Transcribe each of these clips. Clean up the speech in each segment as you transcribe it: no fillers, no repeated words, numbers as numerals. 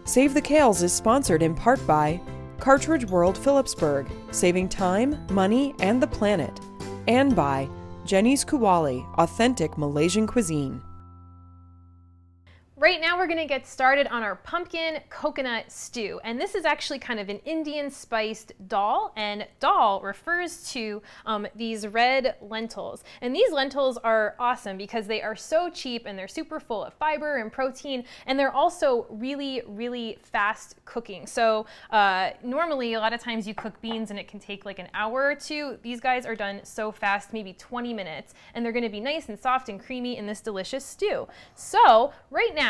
Save the Kales is sponsored in part by Cartridge World Phillipsburg, saving time, money, and the planet, and by Jenny's Kuwali, authentic Malaysian cuisine. Right now we're going to get started on our pumpkin coconut stew, and this is actually kind of an Indian spiced dal, and dal refers to these red lentils. And these lentils are awesome because they are so cheap and they're super full of fiber and protein, and they're also really fast cooking. So normally a lot of times you cook beans and it can take like an hour or two. These guys are done so fast, maybe 20 minutes, and they're going to be nice and soft and creamy in this delicious stew. So right now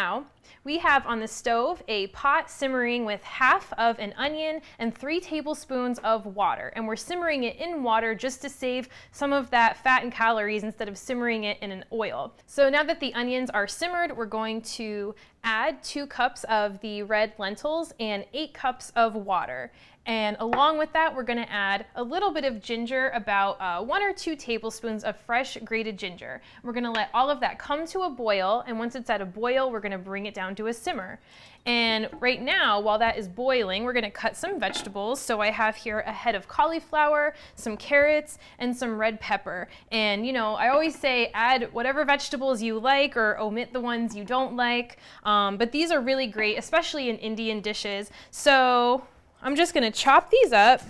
we have on the stove a pot simmering with half of an onion and 3 tablespoons of water. And we're simmering it in water just to save some of that fat and calories instead of simmering it in an oil. So now that the onions are simmered, we're going to add 2 cups of the red lentils and 8 cups of water. And along with that, we're going to add a little bit of ginger, about 1 or 2 tablespoons of fresh grated ginger. We're going to let all of that come to a boil, and once it's at a boil, we're going to bring it down to a simmer. And right now, while that is boiling, we're going to cut some vegetables. So I have here a head of cauliflower, some carrots, and some red pepper. And you know, I always say add whatever vegetables you like or omit the ones you don't like. But these are really great, especially in Indian dishes. So I'm just going to chop these up,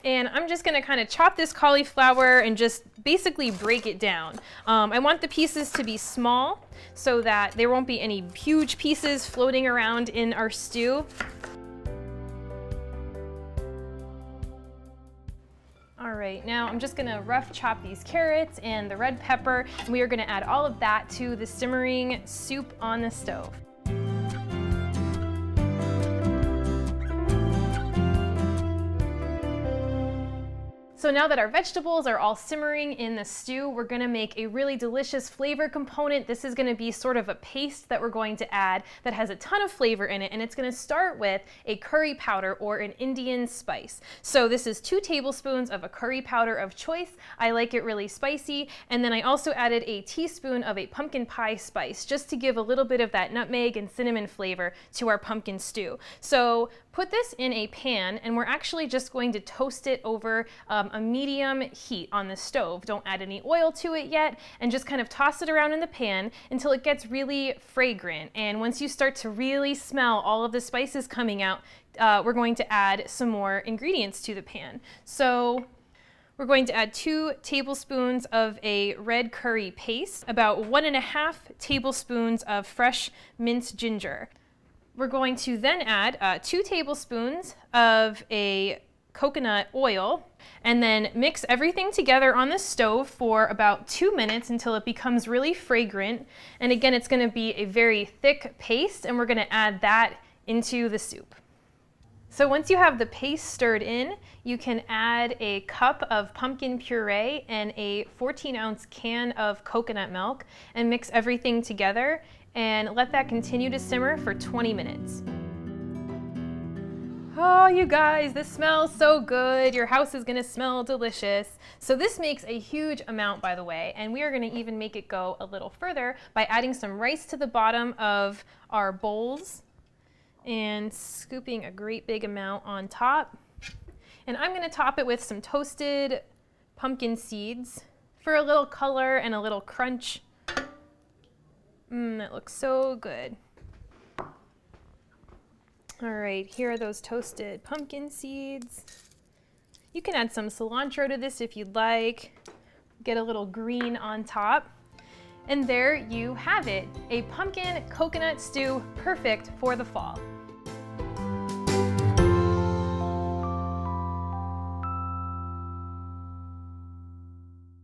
and I'm just going to kind of chop this cauliflower and just basically break it down. I want the pieces to be small so that there won't be any huge pieces floating around in our stew. All right, now I'm just going to rough chop these carrots and the red pepper, and we are going to add all of that to the simmering soup on the stove. So now that our vegetables are all simmering in the stew, we're going to make a really delicious flavor component. This is going to be sort of a paste that we're going to add that has a ton of flavor in it, and it's going to start with a curry powder or an Indian spice. So this is 2 tablespoons of a curry powder of choice. I like it really spicy, and then I also added a teaspoon of a pumpkin pie spice just to give a little bit of that nutmeg and cinnamon flavor to our pumpkin stew. So put this in a pan, and we're actually just going to toast it over a medium heat on the stove. Don't add any oil to it yet, and just kind of toss it around in the pan until it gets really fragrant. And once you start to really smell all of the spices coming out, we're going to add some more ingredients to the pan. So we're going to add 2 tablespoons of a red curry paste, about 1.5 tablespoons of fresh minced ginger. We're going to then add 2 tablespoons of a coconut oil, and then mix everything together on the stove for about 2 minutes until it becomes really fragrant. And again, it's going to be a very thick paste, and we're going to add that into the soup. So once you have the paste stirred in, you can add a cup of pumpkin puree and a 14-ounce can of coconut milk and mix everything together and let that continue to simmer for 20 minutes. Oh, you guys, this smells so good. Your house is gonna smell delicious. So this makes a huge amount, by the way, and we are gonna even make it go a little further by adding some rice to the bottom of our bowls and scooping a great big amount on top. And I'm gonna top it with some toasted pumpkin seeds for a little color and a little crunch. That looks so good. All right, here are those toasted pumpkin seeds. You can add some cilantro to this if you'd like. Get a little green on top. And there you have it, a pumpkin coconut stew perfect for the fall.